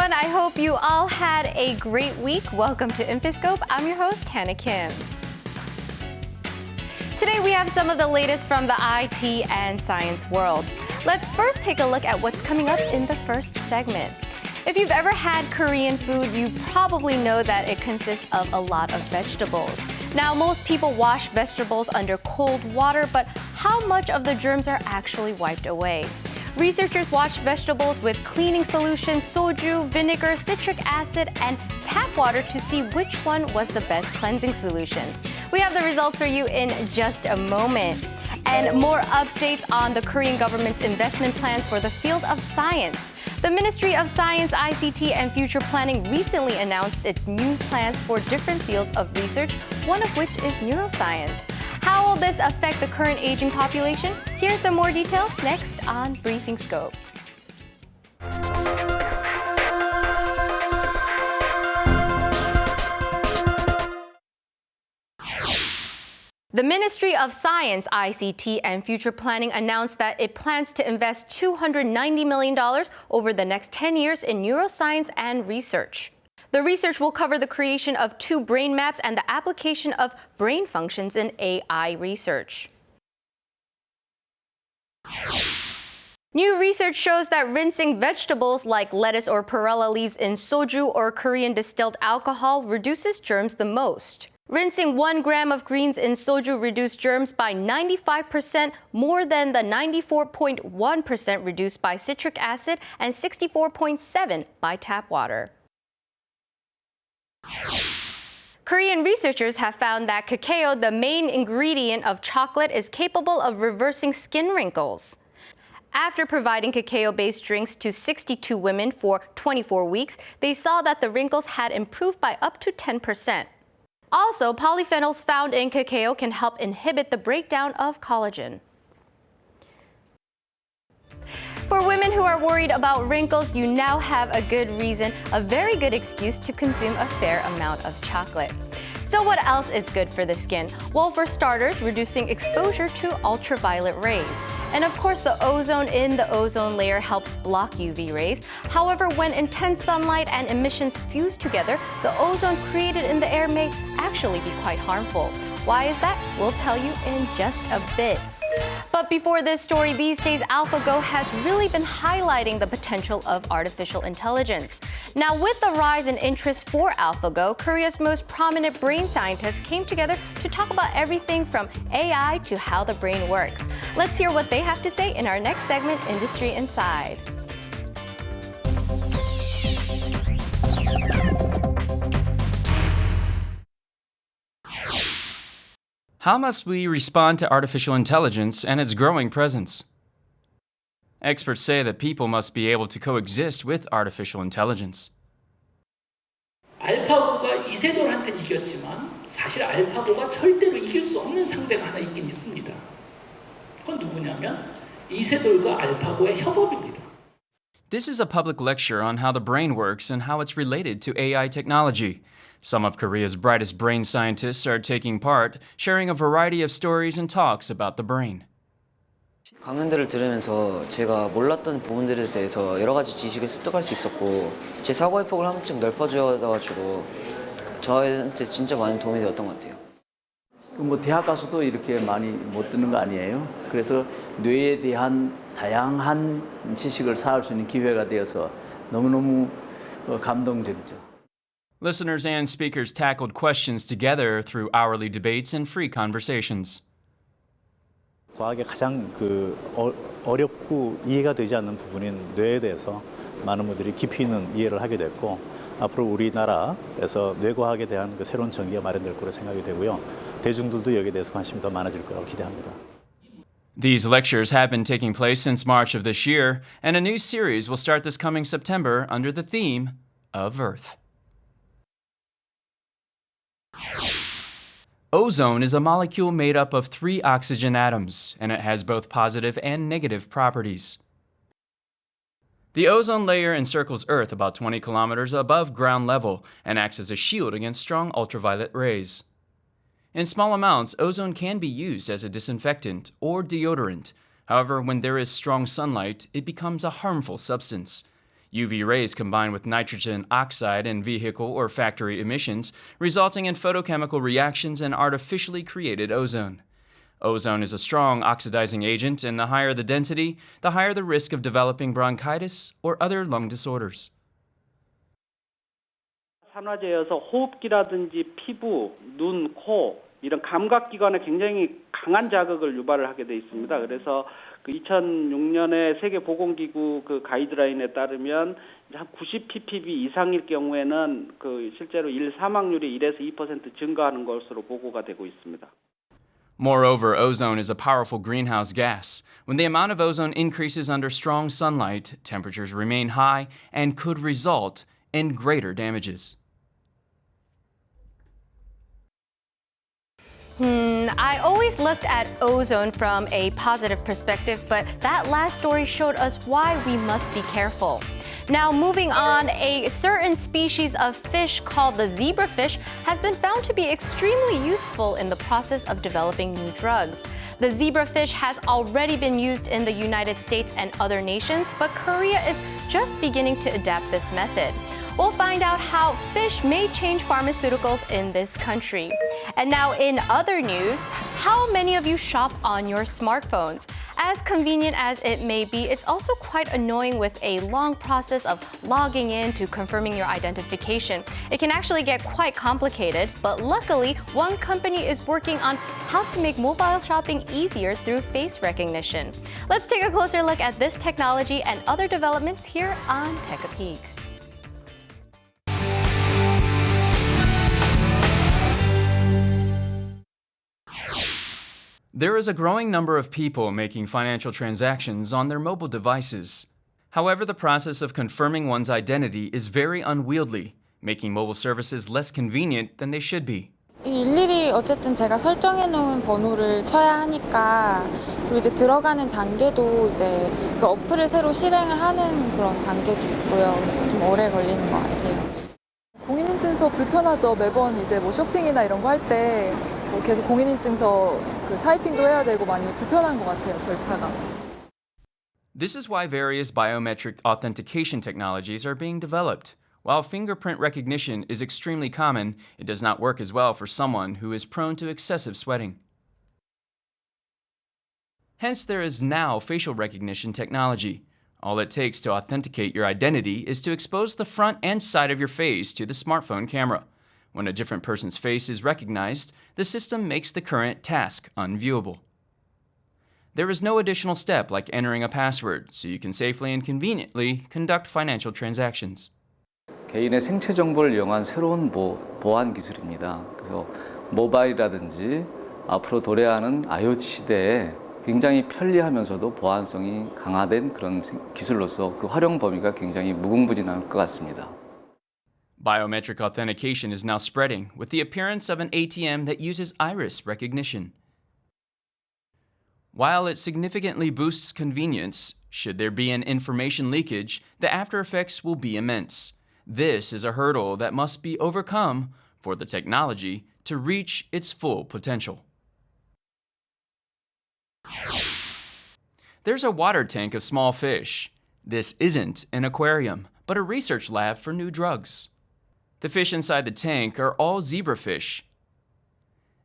everyone. I hope you all had a great week. Welcome to InfoScope. I'm your host, Hannah Kim. Today we have some of the latest from the IT and science worlds. Let's first take a look at what's coming up in the first segment. If you've ever had Korean food, you probably know that it consists of a lot of vegetables. Now, most people wash vegetables under cold water, but how much of the germs are actually wiped away? Researchers washed vegetables with cleaning solutions, soju, vinegar, citric acid, and tap water to see which one was the best cleansing solution. We have the results for you in just a moment. And more updates on the Korean government's investment plans for the field of science. The Ministry of Science, ICT, and Future Planning recently announced its new plans for different fields of research, one of which is neuroscience. How will this affect the current aging population? Here's some more details next on Briefing Scope. The Ministry of Science, ICT, and Future Planning announced that it plans to invest $290 million over the next 10 years in neuroscience and research. The research will cover the creation of 2 brain maps and the application of brain functions in AI research. New research shows that rinsing vegetables like lettuce or perilla leaves in soju or Korean distilled alcohol reduces germs the most. Rinsing 1 gram of greens in soju reduced germs by 95%, more than the 94.1% reduced by citric acid and 64.7% by tap water. Korean researchers have found that cacao, the main ingredient of chocolate, is capable of reversing skin wrinkles. After providing cacao-based drinks to 62 women for 24 weeks, they saw that the wrinkles had improved by up to 10%. Also, polyphenols found in cacao can help inhibit the breakdown of collagen. For women who are worried about wrinkles, you now have a good reason, a very good excuse to consume a fair amount of chocolate. So what else is good for the skin? Well, for starters, reducing exposure to ultraviolet rays. And of course, the ozone in the ozone layer helps block UV rays. However, when intense sunlight and emissions fuse together, the ozone created in the air may actually be quite harmful. Why is that? We'll tell you in just a bit. But before this story, these days AlphaGo has really been highlighting the potential of artificial intelligence. Now, with the rise in interest for AlphaGo, Korea's most prominent brain scientists came together to talk about everything from AI to how the brain works. Let's hear what they have to say in our next segment, Industry Inside. How must we respond to artificial intelligence and its growing presence? Experts say that people must be able to coexist with artificial intelligence. 알파고가 이세돌한테는 이겼지만 사실 알파고가 절대로 이길 수 없는 상대가 하나 있긴 있습니다. 그건 누구냐면 이세돌과 알파고의 협업입니다. This is a public lecture on how the brain works and how it's related to AI technology. Some of Korea's brightest brain scientists are taking part, sharing a variety of stories and talks about the brain. 강연들을 들으면서 제가 몰랐던 부분들에 대해서 여러 가지 지식을 습득할 수 있었고 제 사고의 폭을 한층 넓혀줘가지고 저한테 진짜 많은 도움이 되었던 것 같아요. 뭐 대학 가서도 이렇게 많이 못 듣는 거 아니에요? 그래서 뇌에 대한 다양한 지식을 쌓을 수 있는 기회가 되어서 너무너무 감동적이죠. Listeners and speakers tackled questions together through hourly debates and free conversations. 과학의 가장 어렵고 이해가 되지 않는 부분인 뇌에 대해서 많은 분들이 깊이 있는 이해를 하게 됐고 앞으로 우리나라에서 뇌과학에 대한 새로운 전기가 마련될 거로 생각이 되고요. 대중들도 여기에 대해서 관심이 더 많아질 거라고 기대합니다. These lectures have been taking place since March of this year, and a new series will start this coming September under the theme of Earth. Ozone is a molecule made up of 3 oxygen atoms, and it has both positive and negative properties. The ozone layer encircles Earth about 20 kilometers above ground level and acts as a shield against strong ultraviolet rays. In small amounts, ozone can be used as a disinfectant or deodorant. However, when there is strong sunlight, it becomes a harmful substance. UV rays combine with nitrogen oxide in vehicle or factory emissions, resulting in photochemical reactions and artificially created ozone. Ozone is a strong oxidizing agent, and the higher the density, the higher the risk of developing bronchitis or other lung disorders. 산화제여서 호흡기라든지 피부, 눈, 코 이런 감각기관에 굉장히 강한 자극을 유발을 하게 돼 있습니다. 그래서 그 2006년에 세계보건기구 그 가이드라인에 따르면 한 90 ppb 이상일 경우에는 그 실제로 일 사망률이 1에서 2% 증가하는 것으로 보고가 되고 있습니다. Moreover, ozone is a powerful greenhouse gas. When the amount of ozone increases under strong sunlight, temperatures remain high and could result in greater damages. I always looked at ozone from a positive perspective, but that last story showed us why we must be careful. Now, moving on, a certain species of fish called the zebrafish has been found to be extremely useful in the process of developing new drugs. The zebrafish has already been used in the United States and other nations, but Korea is just beginning to adapt this method. We'll find out how fish may change pharmaceuticals in this country. And now in other news, how many of you shop on your smartphones? As convenient as it may be, it's also quite annoying with a long process of logging in to confirming your identification. It can actually get quite complicated, but luckily, one company is working on how to make mobile shopping easier through face recognition. Let's take a closer look at this technology and other developments here on Tech a Peek. There is a growing number of people making financial transactions on their mobile devices. However, the process of confirming one's identity is very unwieldy, making mobile services less convenient than they should be. 일일이 어쨌든 제가 설정해 놓은 번호를 쳐야 하니까 그리고 이제 들어가는 단계도 이제 그 어플을 새로 실행을 하는 그런 단계도 있고요. 그래서 좀 오래 걸리는 것 같아요. 공인인증서 불편하죠. 매번 이제 뭐 쇼핑이나 이런 거 할 때 계속 공인인증서 그 타이핑도 해야 되고 많이 불편한 것 같아요, 절차가. This is why various biometric authentication technologies are being developed. While fingerprint recognition is extremely common, it does not work as well for someone who is prone to excessive sweating. Hence, there is now facial recognition technology. All it takes to authenticate your identity is to expose the front and side of your face to the smartphone camera. When a different person's face is recognized, the system makes the current task unviewable. There is no additional step like entering a password, so you can safely and conveniently conduct financial transactions. 개인의 생체 정보를 이용한 새로운 보안 기술입니다. 그래서 모바일이라든지 앞으로 도래하는 IoT 시대에 굉장히 편리하면서도 보안성이 강화된 그런 기술로서 그 활용 범위가 굉장히 무궁무진할 것 같습니다. Biometric authentication is now spreading with the appearance of an ATM that uses iris recognition. While it significantly boosts convenience, should there be an information leakage, the after effects will be immense. This is a hurdle that must be overcome for the technology to reach its full potential. There's a water tank of small fish. This isn't an aquarium, but a research lab for new drugs. The fish inside the tank are all zebrafish.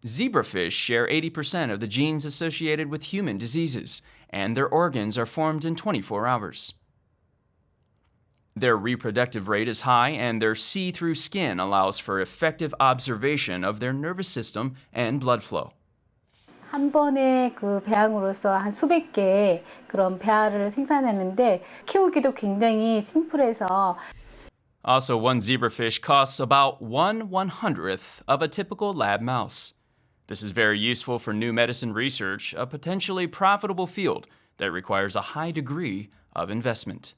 Zebrafish share 80% of the genes associated with human diseases, and their organs are formed in 24 hours. Their reproductive rate is high, and their see-through skin allows for effective observation of their nervous system and blood flow. 한 번에 그 배양으로서 한 수백 개의 그런 배알을 생산하는데 키우기도 굉장히 심플해서 Also, one zebrafish costs about 1/100th of a typical lab mouse. This is very useful for new medicine research, a potentially profitable field that requires a high degree of investment.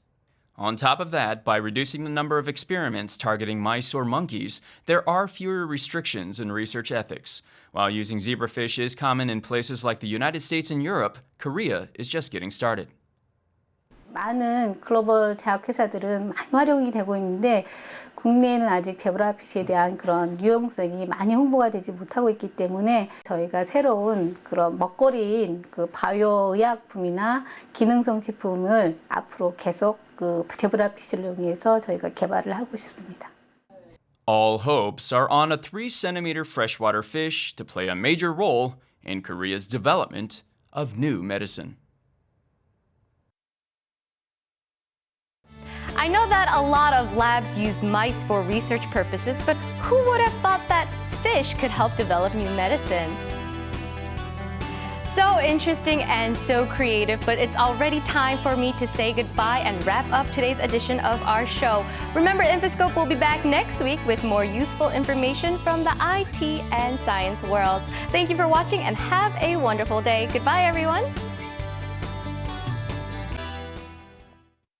On top of that, by reducing the number of experiments targeting mice or monkeys, there are fewer restrictions in research ethics. While using zebrafish is common in places like the United States and Europe, Korea is just getting started. 많은 글로벌 제약회사들은 많이 활용이 되고 있는데 국내에는 아직 제브라피쉬에 대한 그런 유용성이 많이 홍보가 되지 못하고 있기 때문에 저희가 새로운 그런 먹거리인 그 바이오 의약품이나 기능성 식품을 앞으로 계속 그 제브라피쉬를 이용해서 저희가 개발을 하고 싶습니다. All hopes are on a 3-centimeter freshwater fish to play a major role in Korea's development of new medicine. I know that a lot of labs use mice for research purposes, but who would have thought that fish could help develop new medicine? So interesting and so creative, but it's already time for me to say goodbye and wrap up today's edition of our show. Remember, InfoScope will be back next week with more useful information from the IT and science worlds. Thank you for watching and have a wonderful day. Goodbye, everyone.